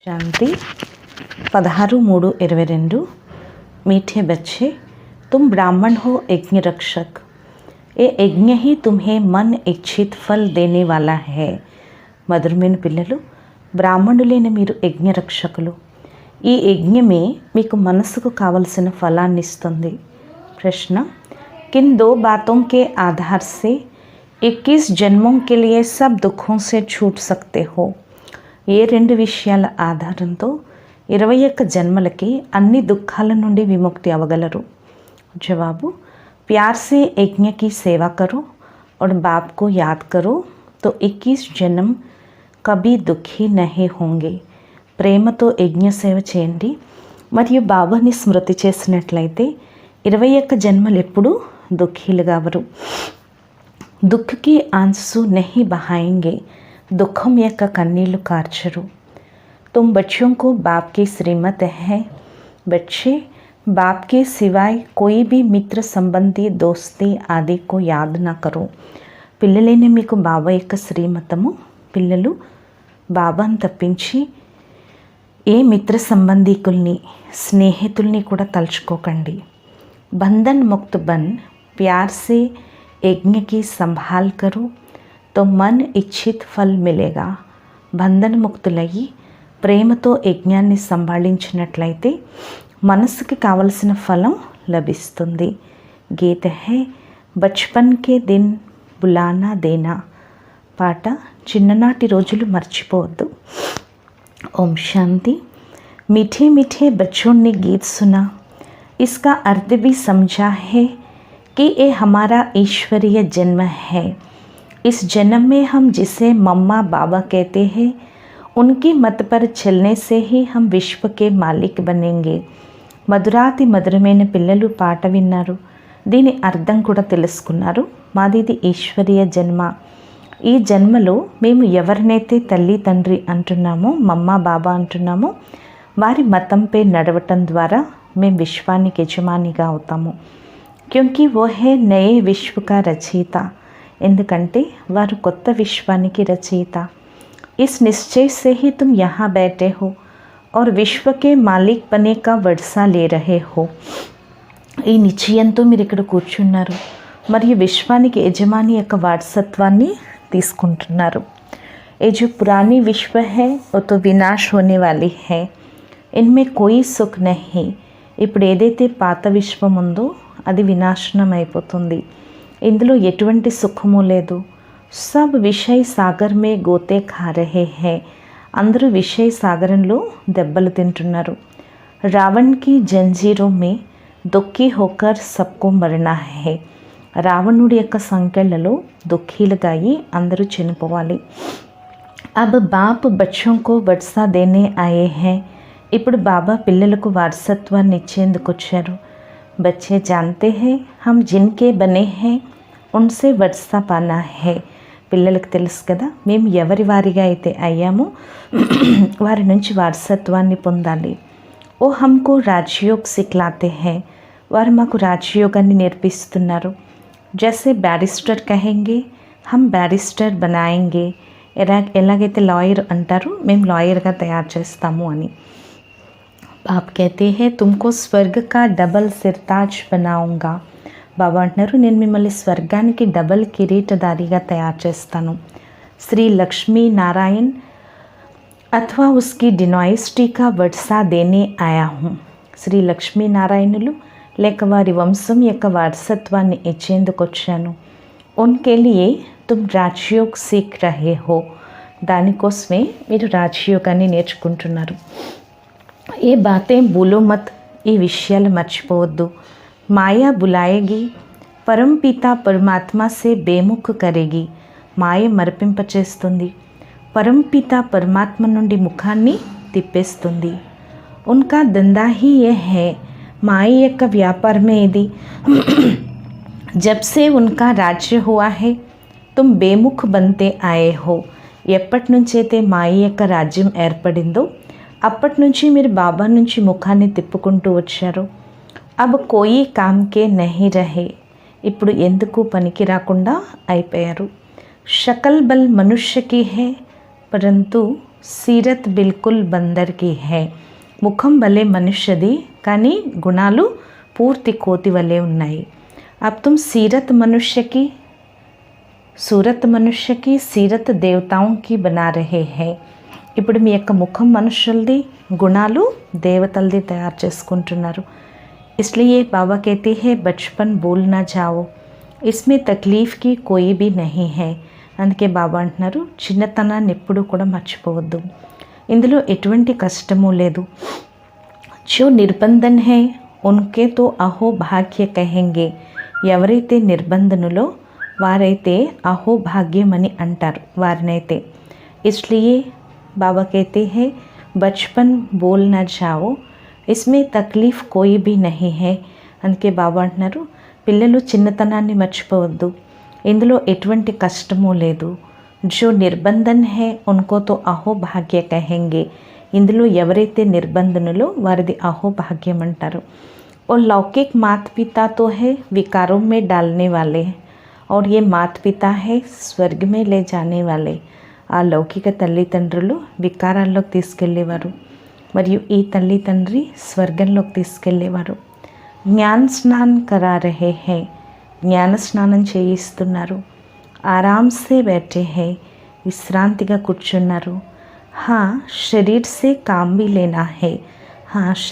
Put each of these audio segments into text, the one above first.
शांति 16-3-22। मीठे बच्चे, तुम ब्राह्मण हो यज्ञ रक्षक। ये यज्ञ ही तुम्हें मन इच्छित फल देने वाला है। మధురమైన పిల్లలు, బ్రాహ్మణులైన మీరు యజ్ఞ రక్షకులు. ఈ యజ్ఞమే మీకు మనసుకు కావలసిన ఫలాన్ని ఇస్తుంది. ప్రశ్న, किन दो बातों के आधार से 21 जन्मों के लिए सब दुखों से छूट सकते हो? ఏ రెండు విషయాల ఆధారంతో 21 జన్మలకి అన్ని దుఃఖాల నుండి విముక్తి అవ్వగలరు? జవాబు, प्यार से यज्ञ की सेवा करो और बाप को याद करो तो 21 जन्म कभी दुखी नहीं होंगे. ప్రేమతో యజ్ఞ సేవ చేయండి మరియు బాబాని స్మృతి చేసినట్లయితే 21 జన్మలు ఎప్పుడూ దుఃఖీలుగా అవరు. దుఃఖకి ఆంసు నహి బహాయింగే, दुखों యొక్క కన్నీళ్లు కార్చరు. तुम बच्चों को बाप की श्रीमत है. बच्चे बाप के सिवाय कोई भी मित्र संबंधी दोस्ती आदि को याद ना करो. పిల్లలైన మీకు బాబా యొక్క శ్రీమతము. పిల్లలు బాబాను తప్పించి ఏ మిత్ర సంబంధీకుల్ని స్నేహితుల్ని కూడా తలుచుకోకండి. బంధన్ ముక్త బన్ ప్యార్ సే యజ్ఞ की संभाल करो तो मन इच्छित फल मिलेगा. బంధన ముక్తులయ్యి ప్రేమతో యజ్ఞాన్ని సంభాళించినట్లయితే మనసుకి కావలసిన ఫలం లభిస్తుంది. గీత హై బచ్పన్ కే దిన్ బులానా దేనా. పాట, చిన్ననాటి రోజులు మర్చిపోవద్దు. ఓం శాంతి. मीठे मीठे बच्चों ने गीत सुना. इसका अर्थ भी समझा है कि ये हमारा ईश्वरीय जन्म है. इस जन्म में हम जिसे मम्मा बाबा कहते हैं उनकी मत पर चलने से ही हम विश्व के मालिक बनेंगे. మధురాతి మధురమైన పిల్లలు పాట విన్నారు. దీని అర్థం కూడా తెలుసుకున్నారు. మాదిది ఈశ్వరీయ జన్మ. ఈ జన్మలో మేము ఎవరినైతే తల్లి తండ్రి అంటున్నామో, మమ్మ బాబా అంటున్నామో, వారి మతంపై నడవటం ద్వారా మేము విశ్వానికి యజమానిగా అవుతాము. క్యూంకి వో హే నయే విశ్వ కా రచయిత. ఎందుకంటే వారు కొత్త విశ్వానికి రచయిత. इस निश्चय से ही तुम यहाँ बैठे हो और विश्व के मालिक बने का वर्षा ले रहे हो. ఈ నిశ్చయంతో మీరు ఇక్కడ కూర్చున్నారు మరియు విశ్వానికి యజమాని యొక్క వారసత్వాన్ని తీసుకుంటున్నారు. ये जो पुरानी विश्व है वो तो विनाश होने वाली है. इनमें कोई सुख नहीं. ఇప్పుడు ఏదైతే పాత విశ్వం ఉందో అది వినాశనం అయిపోతుంది. ఇందులో ఎటువంటి సుఖము లేదు. సబ్ విషయ్ సాగర్ మే గోతే ఖా రహే హే. అందరూ విషయ్ సాగరంలో దెబ్బలు తింటున్నారు. రావణ్ కి జంజీరో మే దుఃఖీ హోకర్ సబ్కో మరనా హే. రావణుడి యొక్క సంకెళ్లలో దుఃఖీలుగా అయి అందరూ చనిపోవాలి. అబ్ బాప్ బచ్చోं को वर्षा देने आए हैं. ఇప్పుడు బాబా పిల్లలకు వారసత్వాన్ని ఇచ్చేందుకు వచ్చారు. बच्चे जानते हैं हम जिनके बने हैं उनसे वर्षा पाना है. పిల్లలకు తెలుసు కదా, మేము ఎవరి వారిగా అయితే అయ్యామో వారి నుంచి వారసత్వాన్ని పొందాలి. ఓ హమ్కో రాజయోగ్ సిక్లాతే హై. వారు మాకు రాజయోగాన్ని నేర్పిస్తున్నారు. జైసే బ్యారిస్టర్ కహెంగే హమ్ బ్యారిస్టర్ బనాయేంగే. ఎలాగైతే లాయర్ అంటారు, మేము లాయర్గా తయారు చేస్తాము అని. బాబ్ कहते हैं तुमको स्वर्ग का डबल सिरताज बनाऊंगा. బాబా అంటున్నారు, నేను మిమ్మల్ని స్వర్గానికి డబల్ కిరీటదారిగా తయారు చేస్తాను. శ్రీ లక్ష్మీ నారాయణ్ అథవా ఉస్కి డినాయిస్టీ కా వర్షా దేనే ఆయా హూం. శ్రీ లక్ష్మీనారాయణులు లేక వారి వంశం యొక్క వారసత్వాన్ని ఇచ్చేందుకు వచ్చాను. ఉన్కే లియే తుమ్ రాజయోగ్ సీఖ్ రహే హో. దానికోసమే మీరు రాజయోగాన్ని నేర్చుకుంటున్నారు. ఏ బాతే బూలో మత్. ఈ విషయాలు మర్చిపోవద్దు. మాయా బులాయేగి పరంపిత పరమాత్మ సే బేముఖ్ కరేగి. మాయ మరపింపచేస్తుంది, పరంపిత పరమాత్మ నుండి ముఖాన్ని తిప్పేస్తుంది. ఉన్కా దందా హీ ఏ హే. మాయ యొక్క వ్యాపారమే ఇది. జబ్ సే ఉన్కా రాజ్య హువా హే తుమ్ బేముఖ్ బంతే ఆయే హో. ఎప్పటి నుంచైతే మాయ యొక్క రాజ్యం ఏర్పడిందో అప్పటి నుంచి మీరు బాబా నుంచి ముఖాన్ని తిప్పుకుంటూ వచ్చారు. అబ్ కోయి కామ్కే నహి రహే. ఇప్పుడు ఎందుకు పనికి రాకుండా అయిపోయారు. शकल बल मनुष्य की है परंतु సీరత్ బిల్కుల్ బందర్కి హై. ముఖం భలే మనుష్యది కానీ గుణాలు పూర్తి కోతి వలె ఉన్నాయి. అబ్ తుమ్ సీరత్ మనుష్యకి సీరత్ దేవతాంకి బనా రహే హై. ఇప్పుడు మీ యొక్క ముఖం మనుషులది, గుణాలు దేవతలది తయారు చేసుకుంటున్నారు. ఇస్లియే బాబా कहते हैं बचपन भूल ना जाओ, इसमें तकलीफ़ की कोई भी नहीं है. అందుకే బాబా అంటున్నారు చిన్నతనాన్ని ఎప్పుడూ కూడా మర్చిపోవద్దు, ఇందులో ఎటువంటి కష్టము లేదు. जो निर्बंधन है उनके तो అహోభాగ్య కహెంగే. ఎవరైతే నిర్బంధనులో వారైతే అహోభాగ్యం అని అంటారు వారినైతే. ఇస్లియే బాబా कहते हैं बचपन भूल ना जाओ, इसमें तकलीफ़ कोई भी नहीं है. అందుకే బాబా అంటున్నారు పిల్లలు చిన్నతనాన్ని మర్చిపోవద్దు, ఇందులో ఎటువంటి కష్టము లేదు. జో నిర్బంధన్ హే ఉన్కో తో అహోభాగ్య కహెంగే. ఇందులో ఎవరైతే నిర్బంధనులో వారిది అహోభాగ్యం అంటారు. और लौकिक माता पिता तो है विकारों में डालने वाले, और ये माता पिता है स्वर्ग में ले जाने वाले. ఆ లౌకిక తల్లిదండ్రులు వికారాల్లోకి తీసుకెళ్ళేవారు మరియు ఈ తల్లిదండ్రి స్వర్గంలోకి తీసుకెళ్ళేవారు. జ్ఞాన స్నాన్ కరా రహే హై. జ్ఞాన స్నానం చేయిస్తున్నారు. ఆరామ్సే బైఠే హై. విశ్రాంతిగా కూర్చున్నారు. హా శరీర్ సే కామ్ భీ లేనా హై.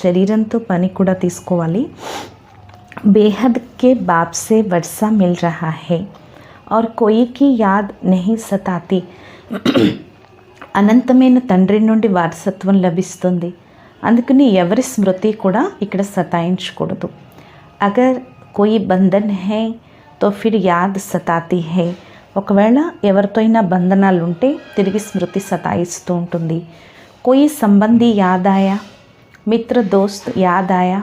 శరీరంతో పని కూడా తీసుకోవాలి. బేహద్ కే బాప్ సే వర్షా మిల్ రహా హై और कोई की याद नहीं सताती. అనంతమైన తండ్రి నుండి వారసత్వం లభిస్తుంది, అందుకని ఎవరి స్మృతి కూడా ఇక్కడ సతాయించకూడదు. అగర్ కోయి బంధన్ హై తో ఫిర్ యాద్ సతాతి హై. ఒకవేళ ఎవరితో అయినా బంధనాలు ఉంటే తిరిగి స్మృతి సతాయిస్తూ ఉంటుంది. కోయి సంబంధి యాద్ ఆయా, మిత్ర దోస్త్ యాద్ ఆయా,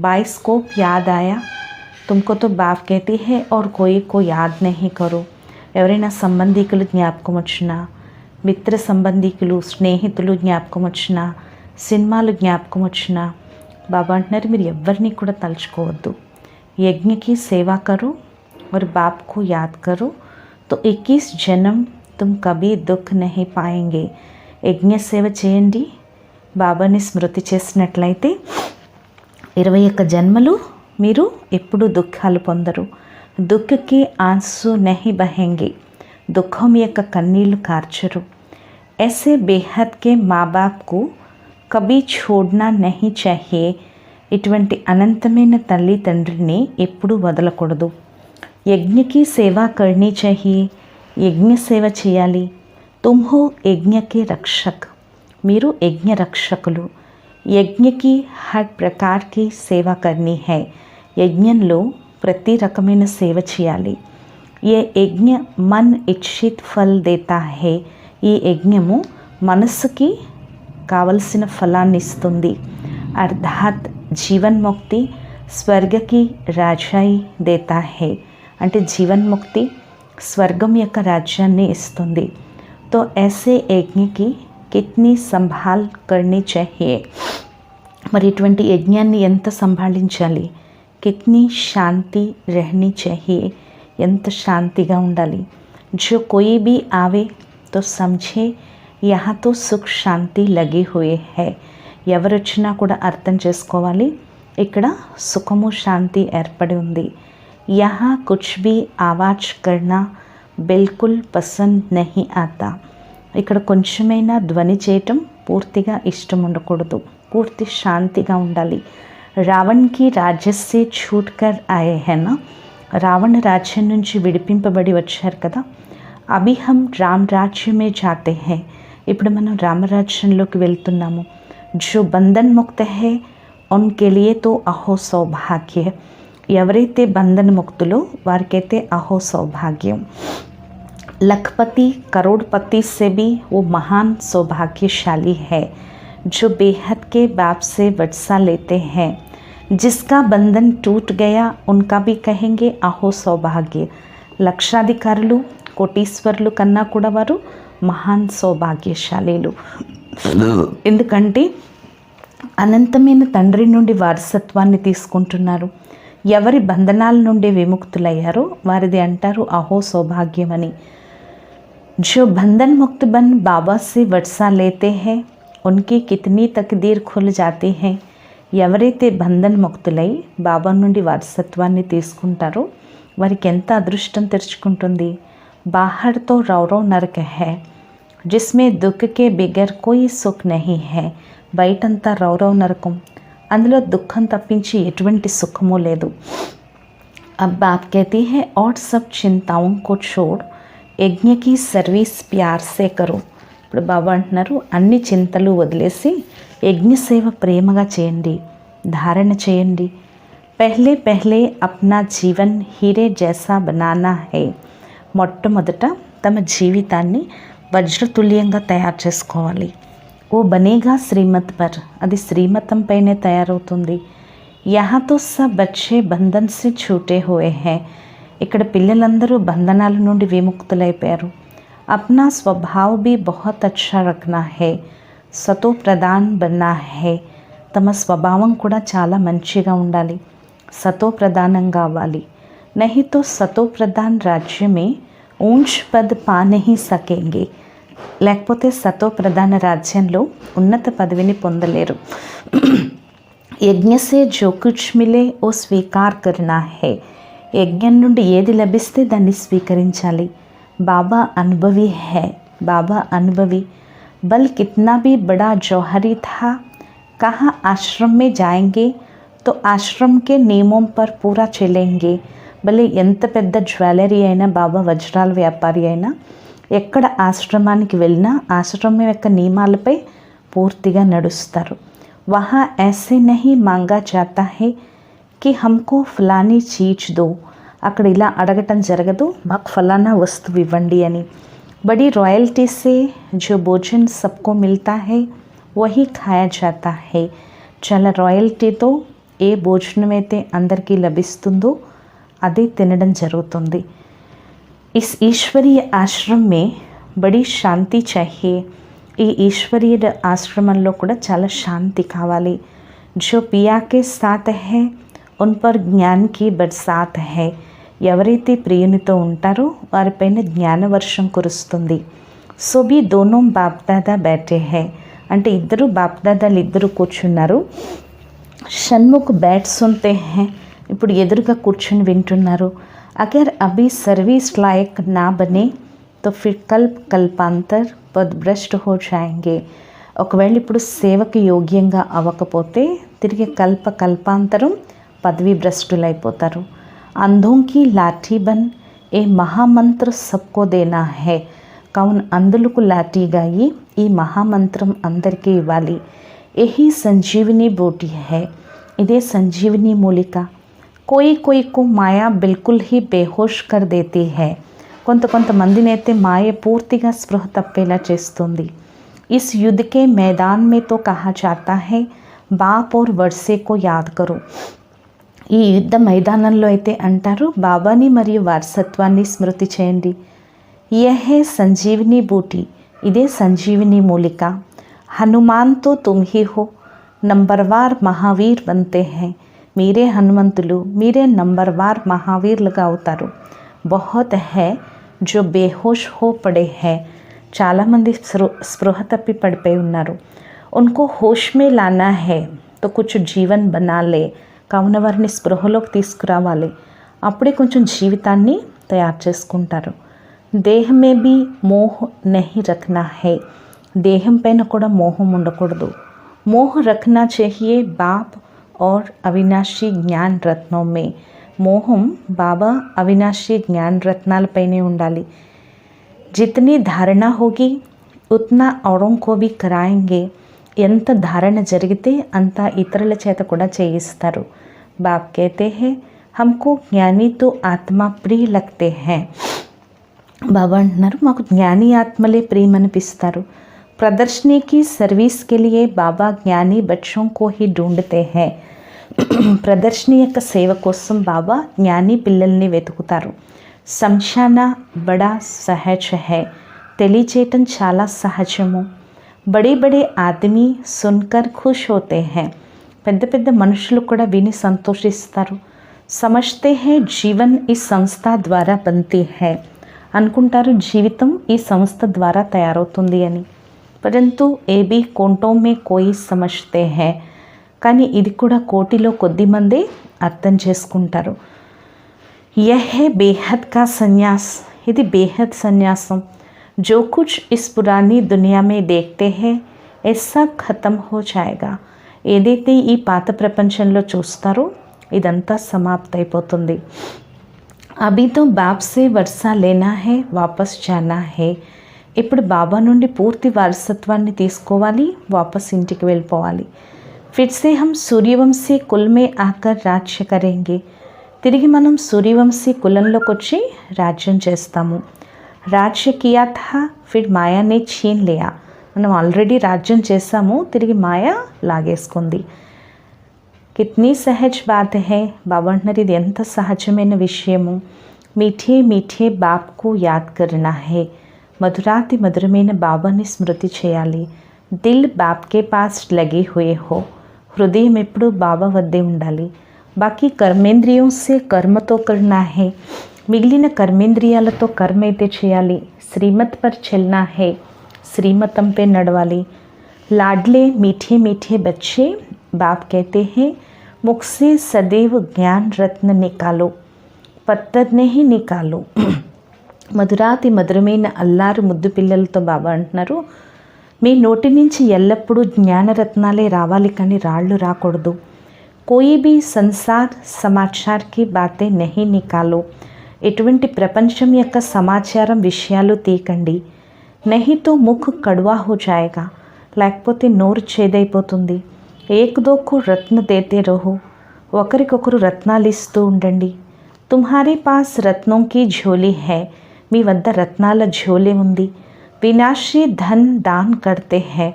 बाइस्कोप याद आया, तुमको तो बाप कहती है और कोई को याद नहीं करो. ఎవరైనా సంబంధికులు జ్ఞాపకం వచ్చినా, మిత్ర సంబంధికులు స్నేహితులు జ్ఞాపకం వచ్చినా, సినిమాలు జ్ఞాపకం వచ్చినా బాబా అంటున్నారు మీరు ఎవరిని కూడా తలుచుకోవద్దు. యజ్ఞకి సేవా కరో और बाप को याद करो तो 21 जन्म तुम कभी दुख नहीं पाएंगे. యజ్ఞ సేవ చేయండి, బాబాని స్మృతి చేసినట్లయితే 21 జన్మలు మీరు ఎప్పుడు దుఃఖాలు పొందరు. దుఃఖకి ఆంసు నహి బహెంగే. దుఃఖం యొక్క కన్నీళ్లు కార్చరు. ऐसे बेहद के माँ बाप को कभी छोड़ना नहीं चाहिए. ఇటువంటి అనంతమైన తల్లిదండ్రిని ఎప్పుడు వదలకూడదు. యజ్ఞకి సేవా కర్నీ चाहिए. యజ్ఞ సేవ చేయాలి. तुम हो यज्ञ के रक्षक. మీరు యజ్ఞ రక్షకులు. యజ్ఞకి హర్ ప్రకార్ కి సేవ కర్నీ హై. యజ్ఞంలో ప్రతి రకమైన సేవ చేయాలి. ఏ యజ్ఞ మన్ ఇచ్ఛిత్ ఫల్ దేతా హై. ఈ యజ్ఞము మనస్సుకి కావలసిన ఫలాన్ని ఇస్తుంది. అర్థాత్ జీవన్ముక్తి స్వర్గకి రాజాయి దేతా హై. అంటే జీవన్ముక్తి స్వర్గం యొక్క రాజ్యాన్ని ఇస్తుంది. తో ऐसे యజ్ఞ కి కిత్నీ సంభాల్ కర్నీ चाहिए. మరి ఇటువంటి యజ్ఞాన్ని ఎంత సంభాళించాలి. కిత్నీ శాంతి रहनी चाहिए. ఎంత శాంతిగా ఉండాలి. जो कोई भी आवे तो समझे यहाँ तो सुख शांति लगे हुए है. ఎవరు వచ్చినా కూడా అర్థం చేసుకోవాలి ఇక్కడ సుఖము శాంతి ఏర్పడి ఉంది. यहाँ कुछ भी आवाज करना बिल्कुल पसंद नहीं आता. ఇక్కడ కొంచెమైనా ధ్వని చేయటం పూర్తిగా ఇష్టం ఉండకూడదు. పూర్తి శాంతిగా ఉండాలి. రావణ్కి రాజ్యస్సే ఛూట్ కర్ ఆయే హేనా. రావణ రాజ్యం నుంచి విడిపింపబడి వచ్చారు కదా. అభి హమ్ రామ్ రాజ్యమే జాతే హై. ఇప్పుడు మనం రామరాజ్యంలోకి వెళ్తున్నాము. జో బంధన్ ముక్త హై ఉన్కే లియే తో అహో సౌభాగ్య. ఎవరైతే బంధన ముక్తులో వారికైతే అహో సౌభాగ్యం. लखपति करोड़पति से भी वो महान सौभाग्यशाली है जो बेहद के बाप से वर्षा लेते हैं. जिसका बंधन टूट गया उनका भी कहेंगे अहो सौभाग्य. లక్షాధికారులు కోటీశ్వరులు కన్నా కూడా వారు మహాన్ సౌభాగ్యశాలీలు. ఎందుకంటే అనంతమైన తండ్రి నుండి వారసత్వాన్ని తీసుకుంటున్నారు. ఎవరి బంధనాల నుండి విముక్తులయ్యారో వారిది అంటారు అహో సౌభాగ్యమని. जो बंधन मुक्त बन बाबा से वर्षा लेते हैं उनकी कितनी तकदीर खुल जाती है। ఎవరైతే బంధన్ ముక్తులై బాబా నుండి వారసత్వాన్ని తీసుకుంటారో వారికి ఎంత అదృష్టం తెరుచుకుంటుంది। బాహర్ తో రౌరవ్ నరక హై జిస్మే దుఃఖ కే బిగర్ కోయి సుఖ్ నహీ హై। బయటంతా రౌరవ్ నరకం, అందులో దుఃఖం తప్పించి ఎటువంటి సుఖము లేదు। अब बात कहती है और सब चिंताओं को छोड़ यज्ञ की सर्विस प्यार से करो। ఇప్పుడు బాబా అంటున్నారు అన్ని చింతలు వదిలేసి యజ్ఞ సేవ ప్రేమగా చేయండి, ధారణ చేయండి। పహలే పహలే అప్నా జీవన్ హీరే జైసా బనానా హై। మొట్టమొదట తమ జీవితాన్ని వజ్రతుల్యంగా తయారు చేసుకోవాలి। ఓ బనేగా శ్రీమత్ పర్, అది శ్రీమతం పైనే తయారవుతుంది। यहाँ तो सब बच्चे बंधन से छूटे हुए हैं। ఇక్కడ పిల్లలందరూ బంధనాల నుండి విముక్తులైపోయారు। अपना स्वभाव भी बहुत अच्छा रखना है, सतो प्रधान बनना है। తమ స్వభావం కూడా చాలా మంచిగా ఉండాలి, సతో ప్రధానంగా అవ్వాలి। नहीं तो सतो प्रधान राज्य में ऊंच पद पा नहीं सकेंगे। లేకపోతే సతో ప్రధాన రాజ్యంలో ఉన్నత పదవిని పొందలేరు। యజ్ఞ సే జో కుచ్ మిలే ఓ స్వీకార్ కర్నా హై। యజ్ఞం నుండి ఏది లభిస్తే దాన్ని స్వీకరించాలి। బాబా అనుభవి హై, బాబా అనుభవి। బల్ కిత్నా भी बड़ा जौहरी था, कहाँ आश्रम में जाएंगे तो आश्रम के नियमों पर पूरा चलेंगे। భలే ఎంత పెద్ద జ్యువెలరీ అయినా, బాబా వజ్రాల వ్యాపారి అయినా, ఎక్కడ ఆశ్రమానికి వెళ్ళినా ఆశ్రమం యొక్క నియమాలపై పూర్తిగా నడుస్తారు। वहाँ ऐसे नहीं मांगा जाता है कि हमको फलानी चीज दो। అక్కడ ఇలా అడగటం జరగదు, మాకు ఫలానా వస్తువు ఇవ్వండి అని। बड़ी रॉयल्टी से जो भोजन सबको मिलता है वही खाया जाता है। చాలా రాయల్టీతో ఏ భోజనం అయితే అందరికీ లభిస్తుందో అదే తినడం జరుగుతుంది। इस ईश्वरीय आश्रम में बड़ी शांति चाहिए। ఈ ఈశ్వరీయ ఆశ్రమంలో కూడా చాలా శాంతి కావాలి। जो पिया के साथ है उन पर ज्ञान की बरसात है। ఎవరైతే ప్రియునితో ఉంటారో వారిపైన జ్ఞానవర్షం కురుస్తుంది। సో भी दोनों बाप दादा बैठे हैं, అంటే ఇద్దరు బాప్ దాదాలు ఇద్దరు కూర్చున్నారు। షణ్ముఖ్ बैठ सुनते हैं, ఇప్పుడు ఎదురుగా కూర్చుని వింటున్నారు। अगर अभी सर्विस लायक ना बने तो फिर कल्प कल्पांतर పద్భ్రష్ట్ హో జాయేంగే। ఒకవేళ ఇప్పుడు సేవకి యోగ్యంగా అవ్వకపోతే తిరిగి కల్పాంతరం పదవి భ్రష్టులైపోతారు। అంధోं की लाठी बन ఏ మహామంత్ర సబ్కో దేనా హై। కావున అందులకు లాఠీగా ఈ మహామంత్రం అందరికీ ఇవ్వాలి। యహీ సంజీవిని బూటీ హై, ఇదే సంజీవిని మూలిక। కోయి కోయి కో మాయా బిల్కుల్ హీ బేహోష్ కర్ దేతీ హై। కొంతమందిని అయితే మాయ పూర్తిగా స్పృహ తప్పేలా చేస్తుంది। इस युद्ध के मैदान में तो कहा जाता है बाप और वर्षे को याद करो। ఈ యుద్ధ మైదానంలో అయితే అంటారు బాబాని మరియు వారసత్వాన్ని స్మృతి చేయండి। यह है संजीवनी बूटी, ఇదే సంజీవిని మూలిక। హనుమాన్ తో तुम ही हो, నంబర్వార్ మహావీర్ बनते हैं। మీరే హనుమంతులు, మీరే నంబర్వార్ మహావీర్లుగా అవుతారు। बहुत है जो बेहोश हो पड़े हैं, చాలామంది స్పృహ తప్పి పడిపోయి ఉన్నారు। उनको होश में लाना है तो कुछ जीवन बना ले। కావున వారిని స్పృహలోకి తీసుకురావాలి, అప్పుడే కొంచెం జీవితాన్ని తయారు చేసుకుంటారు। దేహ మే బి మోహ నహీ రఖనా హై, దేహం పైన కూడా మోహం ఉండకూడదు। మోహ రఖనా चाहिए బాప్ और అవినాశీ జ్ఞాన్ రత్నోं में। మోహం బాబా అవినాశీ జ్ఞాన్ రత్నాలపైనే ఉండాలి। जितनी धारणा होगी उतना औरों को भी कराएंगे। ఎంత ధారణ జరిగితే అంత ఇతరుల చేత కూడా చేయిస్తారు। బాప్ कहते हैं हमको ज्ञानी तो आत्मा प्रिय लगते हैं। బాబా అంటున్నారు మాకు జ్ఞాని ఆత్మలే ప్రియమనిపిస్తారు। प्रदर्शनी की सर्विस के लिए बाबा ज्ञानी बच्चों को ही ढूंढते हैं। ప్రదర్శన యొక్క సేవ కోసం బాబా జ్ఞాని పిల్లల్ని వెతుకుతారు। సంశానా బడా సహజ హై, తెలియచేయటం చాలా సహజము। బడే బడే ఆదమీ సున్కర్ ఖుష్ హోతే హై, పెద్ద పెద్ద మనుషులు కూడా విని సంతోషిస్తారు। సమజ్తే హై జీవన్ ఈ సంస్థ ద్వారా బంతీ హై, అనుకుంటారు జీవితం ఈ సంస్థ ద్వారా తయారవుతుంది అని, పరంతు ఏ బీ కోంటో మే కోయి సమజ్తే హై, కానీ ఇది కూడా కోటిలో కొద్ది మంది అర్థం చేసుకుంటారు. యహ్ హై బేహద్ కా సన్యాస్, ఇది బేహద్ సన్యాసం. जो कुछ इस पुरानी दुनिया में देखते हैं ये सब खत्म हो जाएगा. ఏదైతే ఈ పాత ప్రపంచంలో చూస్తారో ఇదంతా సమాప్త అయిపోతుంది. అభి తో బాప్ సే వర్సా లేనా హై, వాపస్ జానా హై. ఇప్పుడు బాబా నుండి పూర్తి వారసత్వాన్ని తీసుకోవాలి, వాపస్ ఇంటికి వెళ్ళిపోవాలి. ఫిర్ సే హమ్ సూర్యవంశీ కుల్ మే ఆకర్ రాజ్య కరేంగే. తిరిగి మనం సూర్యవంశీ కులంలోకి వచ్చి రాజ్యం చేస్తాము. రాజ్య కియా థా ఫిర్ మాయానే ఛీన్ లియా. మనం ఆల్రెడీ రాజ్యం చేసాము, తిరిగి మాయ లాగేసుకుంది. కిత్నీ సహజ్ బాత్ హై. బాబా అంటున్నారు ఇది ఎంత సహజమైన విషయము. మీఠే మీఠే బాప్కు యాద్ కర్నా హై. మధురాతి మధురమైన బాబాని స్మృతి చేయాలి. దిల్ బాప్కే పాస్ లగే హుయే హో. హృదయం ఎప్పుడు బాబా వద్దే ఉండాలి. బాకీ కర్మేంద్రియం సే కర్మతో కర్నా హై. మిగిలిన కర్మేంద్రియాలతో కర్మ అయితే చేయాలి. శ్రీమత్ పర్ చల్నా హై, శ్రీమతంపై నడవాలి. లాడ్లే మీఠే మీఠే బచ్చే బాప్ कहते हैं मुख से सदैव ज्ञान रत्न निकालो, పత్తర్నే హీ నికాలో. మధురాతి మధురమైన అల్లారు ముద్దు పిల్లలతో బాబా అంటున్నారు మీ నోటి నుంచి ఎల్లప్పుడూ జ్ఞానరత్నాలే రావాలి, కానీ రాళ్ళు రాకూడదు. కోయి భీ సంసార్ సమాచార్ కి బాతే నహీ నికాలో. ఎటువంటి ప్రపంచం యొక్క సమాచారం విషయాలు తీకండి. నహితో ముఖ్ కడువా హో జాయేగా, లేకపోతే నోరు చేదైపోతుంది. ఏక్ దోకు రత్న దేతే రహో, ఒకరికొకరు రత్నాలు ఇస్తూ ఉండండి. తుమ్హారే పాస్ రత్నోం కి ఝోలీ హై, మీ వద్ద రత్నాల ఝోలే ఉంది. వినాశీ ధన్ దాన్ కర్తే హై,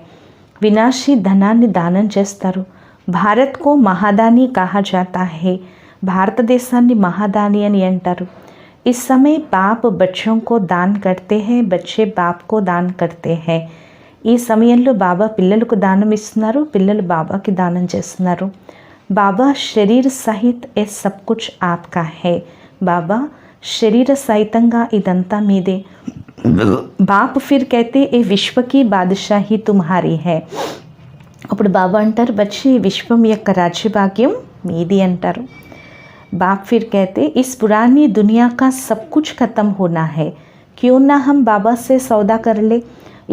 వినాశీ ధనాన్ని దానం చేస్తారు. భారత్ కో మహాదాని కహా జాతా హై, భారతదేశాన్ని మహాదాని అని అంటారు. इस समय बाप बच्चों को दान करते हैं, बच्चे बाप को दान करते हैं. ఈ సమయంలో బాబా పిల్లలకు దానం ఇస్తున్నారు, పిల్లలు బాబాకి దానం చేస్తున్నారు. బాబా శరీర్ సహిత్ ఏ సబ్ కుచ్ ఆప్కా హై. బాబా శరీర సహితంగా ఇదంతా మీదే. బాప్ ఫిర్ कहते ఏ విశ్వకి బాదషాహి తుమ్హారీ హై. అప్పుడు బాబా అంటారు బచ్చి విశ్వం యొక్క రాజ్యభాగ్యం మీది అంటారు. बाप फिर कहते इस पुरानी दुनिया का सब कुछ ख़त्म होना है, क्यों ना हम बाबा से सौदा कर ले.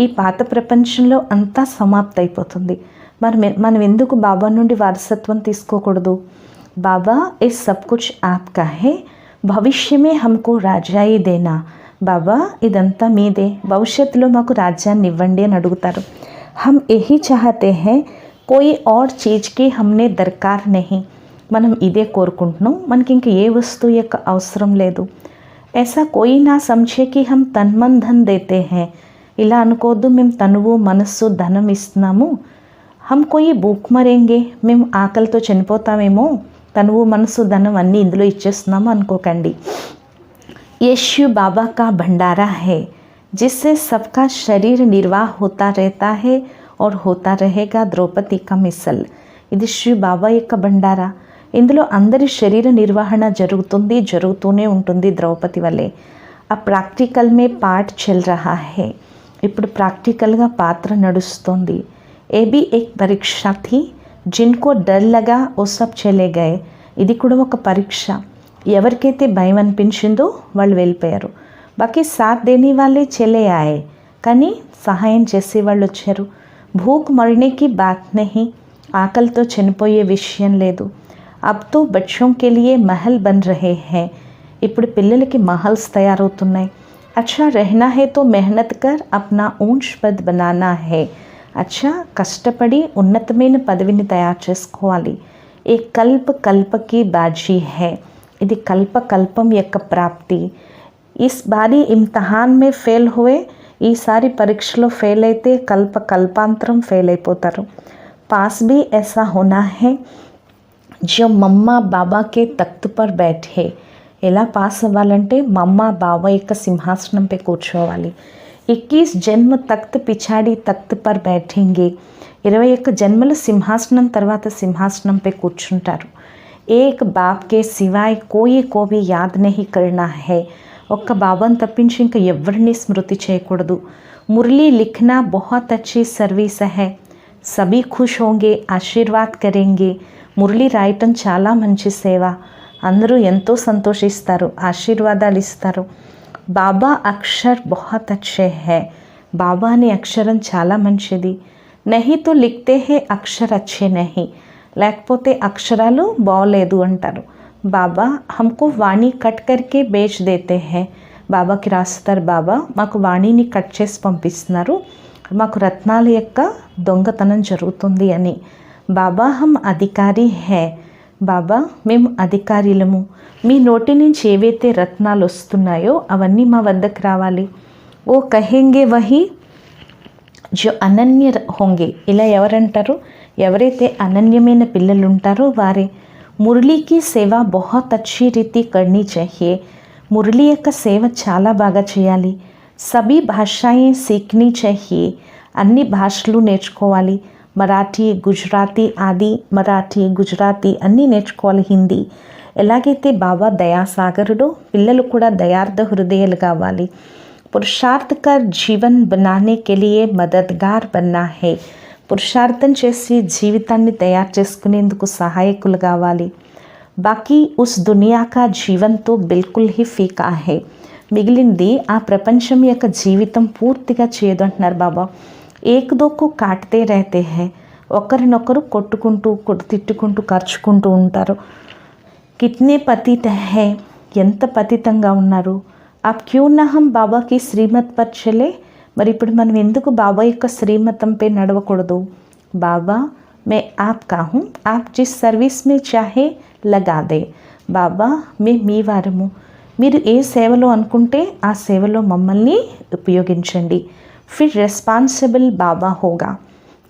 ఈ పాత ప్రపంచంలో అంతా సమాప్త అయిపోతుంది, మనం ఎందుకు బాబా నుండి వారసత్వం తీసుకోకూడదు. బాబా ఏ సబ్ కుచ్ ఆప్కా హై, భవిష్య మే హమ్కో రాజ్యాయి దేనా. బాబా ఇదంతా మీదే, భవిష్యత్తులో మాకు రాజ్యాన్ని ఇవ్వండి అని అడుగుతారు. హమ్ యహీ చాహతే హై, కోయి ఔర్ చీజ్ కి హమ్నే దర్కార్ నహీ. మనం ఇదే కోరుకుంటున్నాం, మనకి ఇంక ఏ వస్తువు యొక్క అవసరం లేదు. ऐसा कोई ना समझे कि हम तन मन धन देते हैं. ఇలా అనుకోవద్దు మేము తనువు మనస్సు ధనం ఇస్తున్నాము. హమ్ కోయి భూక్ మరేంగే, మేము ఆకలితో చనిపోతామేమో, తనువు మనస్సు ధనం అన్నీ ఇందులో ఇచ్చేస్తున్నాము అనుకోకండి. यीशु बाबा का भंडारा है जिससे सबका शरीर निर्वाह होता रहता है और होता रहेगा. ద్రౌపది का मिसल. ఇది శ్రీ బాబా యొక్క బండారా, ఇందులో అందరి శరీర నిర్వహణ జరుగుతుంది, జరుగుతూనే ఉంటుంది ద్రౌపది వలె. ఆ ప్రాక్టికల్ మే పార్ట్ చల్ రహా హై. ఇప్పుడు ప్రాక్టికల్గా పాత్ర నడుస్తుంది. ఏ బీ ఏక్ పరీక్ష థీ, జిన్కో డర్ లగా ఓ సబ్ చలే గయే. ఇది కూడా ఒక పరీక్ష. ఎవరికైతే భయం అనిపించిందో వాళ్ళు వెళ్ళిపోయారు. బాకీ సాత్ దేని వాళ్ళే చలే ఆయే, కానీ సహాయం చేసే వాళ్ళు వచ్చారు. భూక్ మరణేకి బాత్ నహీ, ఆకలితో చనిపోయే విషయం లేదు. అబ్ తో బచ్చోం కే లియే మహల్ బన్ రహే హై. ఇప్పుడు పిల్లలకి మహల్స్ తయారవుతున్నాయి. అచ్చా రెహనా హై తో మెహనత్ కర్ అప్నా ఊంచ్ పద్ బనానా హై. అచ్చా కష్టపడి ఉన్నతమైన పదవిని తయారు చేసుకోవాలి. ఏ కల్ప కల్పకి బాజీ హై. ఇది కల్ప కల్పం యొక్క ప్రాప్తి. ఇస్ బారీ ఇమ్తిహాన్ మే ఫెయిల్ హుయే, ఈసారి పరీక్షలో ఫెయిల్ అయితే కల్ప కల్పాంతరం ఫెయిల్ అయిపోతారు. पास भी ऐसा होना है जो मम्मा बाबा के तख्त पर बैठे. ఎలా పాస్ అవ్వాలంటే మమ్మ బాబా యొక్క సింహాసనంపై కూర్చోవాలి. 21 జన్మ తఖ్త్ పిఛాడి తఖ్త్ పర్ బైఠేంగే. 21 జన్మల సింహాసనం తర్వాత సింహాసనంపై కూర్చుంటారు. ఏక్ బాప్ కే సివాయ్ కోయి కో భీ యాద్ నహీ కర్నా హై. ఒక్క బాబాను తప్పించి ఇంకా ఎవరిని స్మృతి చేయకూడదు. మురళీ లిఖనా బహుత్ అచ్చి సర్వీస్ హై, సభీ ఖుష్ హోంగే, ఆశీర్వాద్ కరేంగే. మురళీ రాయటం చాలా మంచి సేవ, అందరూ ఎంతో సంతోషిస్తారు, ఆశీర్వాదాలు ఇస్తారు. బాబా అక్షర్ బహుత్ అచ్చే హై, బాబా అనే అక్షరం చాలా మంచిది. నహీ తో లిఖతే హే అక్షర్ అచ్చే నహీ, లేకపోతే అక్షరాలు బాగోలేదు అంటారు. బాబా హమ్కో వాణి కట్ కర్కే బేచ్ దేతే హై, బాబాకి రాస్తారు, బాబా మాకు వాణిని కట్ చేసి పంపిస్తున్నారు, మాకు రత్నాల యొక్క దొంగతనం జరుగుతుంది అని. బాబా హమ్ అధికారి హై, బాబా మేము అధికారులము, మీ నోటి నుంచి ఏవైతే రత్నాలు వస్తున్నాయో అవన్నీ మా వద్దకు రావాలి. ఓ కహెంగే వహీ జో అనన్య హోంగే, ఇలా ఎవరంటారు, ఎవరైతే అనన్యమైన పిల్లలు ఉంటారో వారే. మురళీకి సేవ బహుత్ అచ్చి రీతి కర్నీ చాహియే, మురళీ యొక్క సేవ చాలా బాగా చేయాలి. సభీ భాషాయే సీఖనీ చాహియే, అన్ని భాషలు నేర్చుకోవాలి. మరాఠీ, గుజరాతీ ఆది, మరాఠీ, గుజరాతీ అన్నీ నేర్చుకోవాలి, హిందీ. ఎలాగైతే బాబా దయాసాగరుడో పిల్లలు కూడా దయార్థ హృదయాలు కావాలి. పురుషార్థ కర్ జీవన్ బనానే కే లియే మదద్గార్ బన్నా హై, పురుషార్థం చేసి జీవితాన్ని తయారు చేసుకునేందుకు సహాయకులు కావాలి. బాకీ ఉస్ దునియా కా జీవన్ తో బిల్కుల్ హీ ఫీకా హై, మిగిలింది ఆ ప్రపంచం యొక్క జీవితం పూర్తిగా చేయదు అంటున్నారు బాబా. ఏక్ దోకు కాట్తే రహతే హై, ఒకరినొకరు కొట్టుకుంటూ తిట్టుకుంటూ ఖర్చుకుంటూ ఉంటారు. కిట్నే పతిత హై, ఎంత పతితంగా ఉన్నారు. అప్ క్యూ నా హమ్ బాబాకి శ్రీమత్ పర్ చలే, మరి ఇప్పుడు మనం ఎందుకు బాబా యొక్క శ్రీమతంపై నడవకూడదు. బాబా మే ఆప్కా హూँ, ఆప్ జిస్ సర్వీస్ మే చాహే లగా దే, బాబా మే మీ వారము, మీరు ఏ సేవలో అనుకుంటే ఆ సేవలో మమ్మల్ని ఉపయోగించండి. ఫిర్ రెస్పాన్సిబుల్ బాబా హోగా,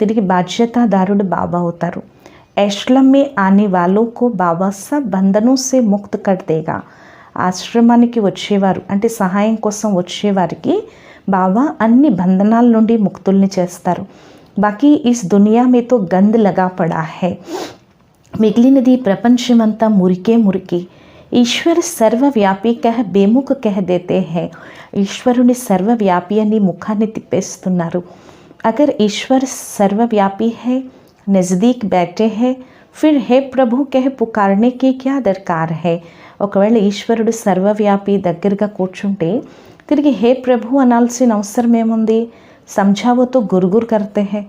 తిరిగి బాధ్యతాదారుడు బాబా అవుతారు. ఆశ్రम में आने वालों को బాబా सब బంధనों से मुक्त कर देगा, ఆశ్రమానికి వచ్చేవారు అంటే సహాయం కోసం వచ్చేవారికి బాబా అన్ని బంధనాల నుండి ముక్తుల్ని చేస్తారు. బాకీ ఇస్ దునియా మే తో గంద్ లగా పడా హై, మిగిలినది ప్రపంచమంతా మురికే మురికి. ఈశ్వర్ సర్వవ్యాపి కహ బేముఖ్ కహ దేతే హై, ఈశ్వరుని సర్వవ్యాపి అని ముఖాన్ని తిప్పేస్తున్నారు. అగర్ ఈశ్వర్ సర్వవ్యాపి హై, నజదీక్ బైఠే హై, ఫిర్ హే ప్రభు కహ పుకార్నే కి క్యా దర్కార్ హై. ఒకవేళ ఈశ్వరుడు సర్వవ్యాపి దగ్గరగా కూర్చుంటే తిరిగి హే ప్రభు అనాల్సిన అవసరం ఏముంది. సంఝావోతో గురుగురు కర్తే హై,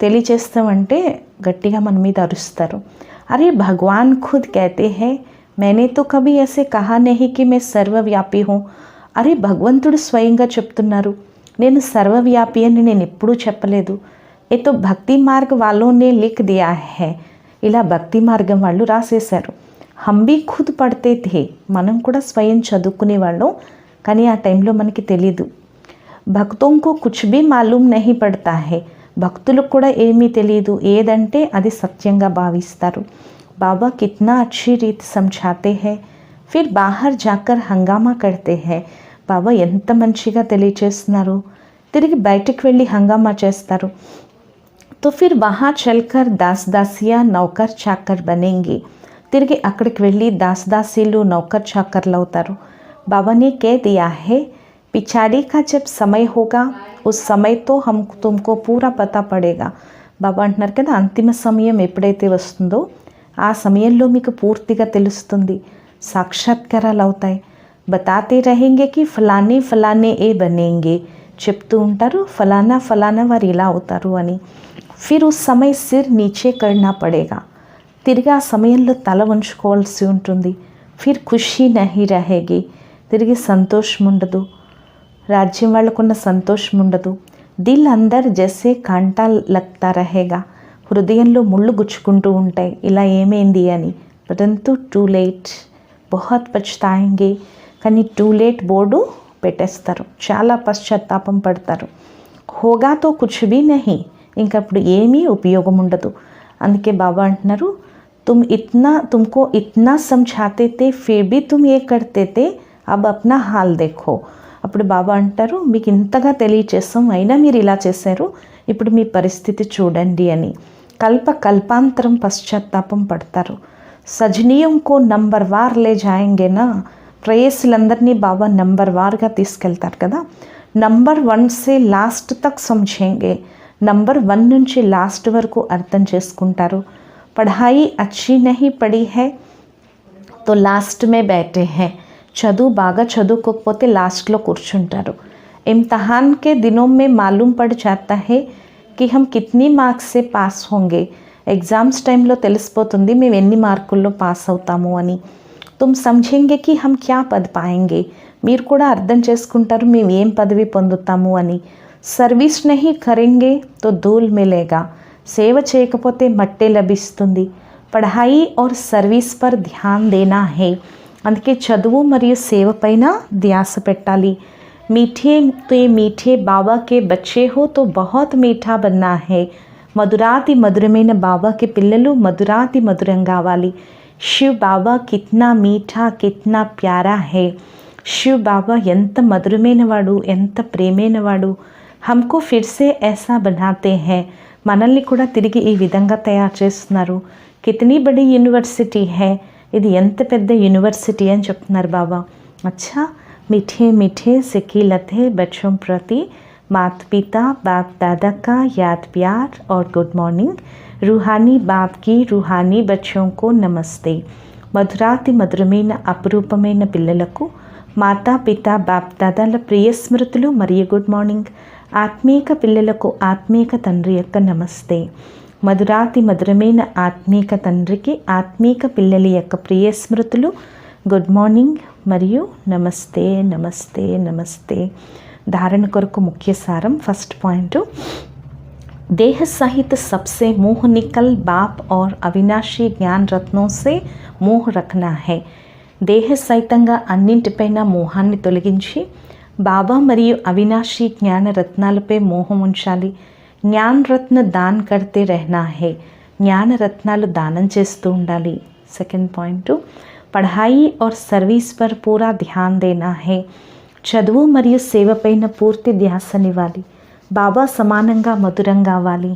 తెలియచేస్తామంటే గట్టిగా మన మీద అరుస్తారు. అరే భగవాన్ ఖుద్ कहते हैं मैंने तो कभी ऐसे कहा नहीं कि मैं सर्वव्यापी हूँ. అరే భగవంతుడు స్వయంగా చెప్తున్నారు, నేను సర్వవ్యాపి అని నేను ఎప్పుడూ చెప్పలేదు. ఏ తో భక్తి మార్గ్ వాళ్ళోనే లిఖ్ దియా హై, ఇలా భక్తి మార్గం వాళ్ళు రాసేశారు. హమ్ భీ ఖుద్ పढ़ते थे, మనం కూడా స్వయం చదువుకునేవాళ్ళం, కానీ ఆ టైంలో మనకి తెలీదు. భక్తోం కో కుచ్ భీ మాలూమ్ నహీ పడతా హై, భక్తులకు కూడా ఏమీ తెలియదు, ఏదంటే అది సత్యంగా భావిస్తారు. బాబా కిత్నా అచ్చి రీతి సమझाते हैं, ఫిర్ బాహర్ జాకర్ హంగామా కర్తే హై, బాబా ఎంత మంచిగా తెలియచేస్తున్నారు, తిరిగి బయటికి వెళ్ళి హంగామా చేస్తారు. తో ఫిర్ వహా చల్కర్ దాస్ దాసియా నౌకర్ చాకర్ బనేంగి, తిరిగి అక్కడికి వెళ్ళి దాసదాసీలు నౌకర్ చాకర్లు అవుతారు. బాబానే కే దియా హై పిछाड़ी का जब समय होगा उस समय तो हम तुमको पूरा पता पड़ेगा. బాబా అంటున్నారు కదా, అంతిమ సమయం ఎప్పుడైతే వస్తుందో ఆ సమయంలో మీకు పూర్తిగా తెలుస్తుంది, సాక్షాత్కారాలు అవుతాయి. బతాతే రహేంగే కి ఫలానే ఫలానే ఏ బనేంగే, చెప్తూ ఉంటారు ఫలానా ఫలానా వారు ఇలా అవుతారు అని. ఫిర్ ఉస్ సమయ సిర్ నీచే కర్నా పడేగా, తిరిగి ఆ సమయంలో తల వంచుకోవాల్సి ఉంటుంది. ఫిర్ ఖుషీ నహీ రహేగి, తిరిగి సంతోషం ఉండదు, రాజ్యం వాళ్ళకున్న సంతోషం ఉండదు. దిల్ అందర్ జైసే కాంటా లగ్తా రహేగా, హృదయంలో ముళ్ళు గుచ్చుకుంటూ ఉంటాయి, ఇలా ఏమైంది అని. పరంతు టూ లేట్, బహుత్ పछताएंगे, కానీ టూ లేట్ బోర్డు పెట్టేస్తారు, చాలా పశ్చాత్తాపం పడతారు. హోగా తో కుచ్ భీ నహీ, ఇంకప్పుడు ఏమీ ఉపయోగం ఉండదు. అందుకే బాబా అంటున్నారు, तुमको इतना समझाते थे फिर भी तुम ये करते थे, अब अपना हाल देखो. అప్పుడు బాబా అంటారు, మీకు ఇంతగా తెలియచేస్తాం అయినా మీరు ఇలా చేశారు, ఇప్పుడు మీ పరిస్థితి చూడండి అని. కల్పాంతరం పశ్చాత్తాపం పడతారు. సజనీయం కో నంబర్ వార్ లే జాయింగేనా, ప్రేయసులందరినీ బాబా నంబర్ వారుగా తీసుకెళ్తారు కదా. నంబర్ 1 से లాస్ట్ తక్ సమझेंगे. నంబర్ 1 నుంచి లాస్ట్ వరకు అర్థం చేసుకుంటారు. పढ़ाई अच्छी नहीं पढ़ी है तो లాస్ట్ మే बैठे हैं. చదువు బాగా చదువుకోకపోతే లాస్ట్లో కూర్చుంటారు. इम्तिहान के दिनों में मालूम पड़ जाता है कि हम कितनी మార్క్స్ से పాస్ होंगे. ఎగ్జామ్స్ టైంలో తెలిసిపోతుంది మేము ఎన్ని మార్కుల్లో పాస్ అవుతాము అని. तुम समझेंगे कि हम क्या पद पाएंगे. మీరు కూడా అర్థం చేసుకుంటారు మేము ఏం పదవి పొందుతాము అని. సర్వీస్ నహీ కరెంగే తో ధూల్ మిలేగా. సేవ చేయకపోతే మట్టే లభిస్తుంది. పढ़ाई और service per Dhyan Dena high. అందుకే చదువు మరియు సేవ పైన ధ్యాస పెట్టాలి. मीठे तो मीठे बाबा के बच्चे हो तो बहुत मीठा बनना है. మధురాతి మధురమైన బాబాకి పిల్లలు మధురాతి మధురం కావాలి. శివ్ బాబా కిత్నా మీఠా కిత్నా ప్యారా హై. శివ్ బాబా ఎంత మధురమైనవాడు, ఎంత ప్రేమైనవాడు. హమ్కో ఫిర్సే ఐసా బనాతే హై. మనల్ని కూడా తిరిగి ఈ విధంగా తయారు చేస్తున్నారు. కితనీ బడి యూనివర్సిటీ హై. ఇది ఎంత పెద్ద యూనివర్సిటీ అని చెప్తున్నారు బాబా. అచ్చా, मीठे मीठे से खिलते बच्चों प्रति माता पिता बाप दादा का याद प्यार और गुड मॉर्निंग. रूहानी बाप की रूहानी बच्चों को नमस्ते. మధురాతి మధురమైన అపురూపమైన పిల్లలకు మాతా పిత బాప్ దాదాల ప్రియ స్మృతులు మరియు గుడ్ మార్నింగ్. ఆత్మీక పిల్లలకు ఆత్మీక తండ్రి యొక్క నమస్తే. మధురాతి మధురమైన ఆత్మీక తండ్రికి ఆత్మీక పిల్లల యొక్క ప్రియ స్మృతులు, గుడ్ మార్నింగ్ మరియు నమస్తే నమస్తే నమస్తే. ధారణ కొరకు ముఖ్య సారం. ఫస్ట్ పాయింట్, देह सहित सबसे मोह निकल बाप और अविनाशी ज्ञान रत्नों से मोह रखना है. దేహ సహితంగా అన్నింటిపైన మోహాన్ని తొలగించి బాబా మరియు అవినాశి జ్ఞాన రత్నాలపై మోహం ఉంచాలి. జ్ఞాన్ రత్న దాన్ కర్తే రహనా హై. జ్ఞాన రత్నాలు దానం చేస్తూ ఉండాలి. సెకండ్ పాయింట్, పढ़ाई और సర్వీస్ పర్ పూరా ధ్యాన్ దేనా హై. చదువు మరియు సేవ పైన పూర్తి ధ్యాసనివ్వాలి. బాబా సమానంగా మధురంగా అవ్వాలి.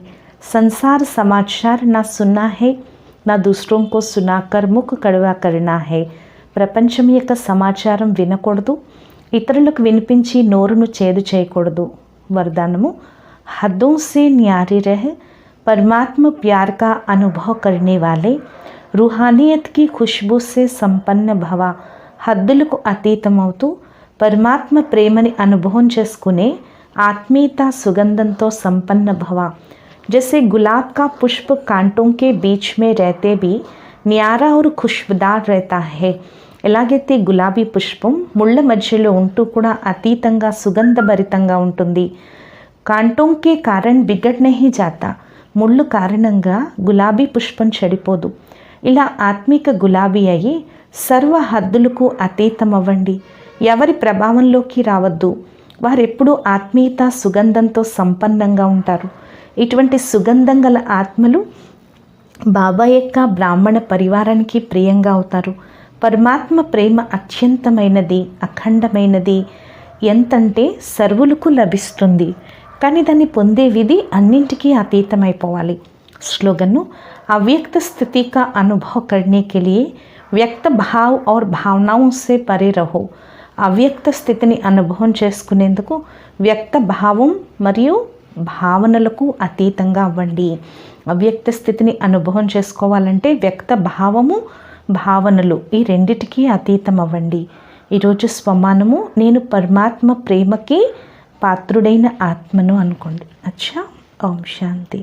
సంసార్ సమాచార్ నా సున్నా హై నా దూసరోं को सुनाकर मुख कड़वा करना है. ప్రపంచం యొక్క సమాచారం వినకూడదు, ఇతరులకు వినిపించి నోరును చేదు చేయకూడదు. వరదానము, हदों से न्यारे रह परमात्मा प्यार का अनुभव करने वाले रूहानियत की खुशबू से संपन्न भవ. హద్దులకు అతీతమవుతూ పరమాత్మ ప్రేమని అనుభవం చేసుకునే ఆత్మీయత సుగంధంతో సంపన్న భవ. जैसे गुलाब का पुष्प कांटों के बीच में रहते भी न्यारा और खुशबूदार रहता है. ఎలాగైతే గులాబీ పుష్పం ముళ్ళ మధ్యలో ఉంటూ కూడా అతీతంగా సుగంధభరితంగా ఉంటుంది. కాంటోంకే కారణ్ బిగడ్ నహీ జాతా. ముళ్ళు కారణంగా గులాబీ పుష్పం చెడిపోదు. ఇలా ఆత్మిక గులాబీ అయ్యి సర్వ హద్దులకు అతీతమవ్వండి. ఎవరి ప్రభావంలోకి రావద్దు. వారెప్పుడూ ఆత్మీయత సుగంధంతో సంపన్నంగా ఉంటారు. ఇటువంటి సుగంధం గల ఆత్మలు బాబా యొక్క బ్రాహ్మణ పరివారానికి ప్రియంగా అవుతారు. పరమాత్మ ప్రేమ అత్యంతమైనది, అఖండమైనది. ఎంతంటే సర్వులకు లభిస్తుంది. కానీ దాన్ని పొందే విధి అన్నింటికీ అతీతమైపోవాలి. స్లోగన్ను, अव्यक्त स्थिति का अनुभव करने के लिए व्यक्त भाव और भावनाओं से परे रहो. అవ్యక్త స్థితిని అనుభవం చేసుకునేందుకు వ్యక్త భావం మరియు భావనలకు అతీతంగా అవ్వండి. అవ్యక్త స్థితిని అనుభవం చేసుకోవాలంటే వ్యక్త భావము, భావనలు ఈ రెండిటికీ అతీతం అవ్వండి. ఈరోజు స్వమానము, నేను పరమాత్మ ప్రేమకి పాత్రుడైన ఆత్మను అనుకోండి. అచ్చా, ఓం శాంతి.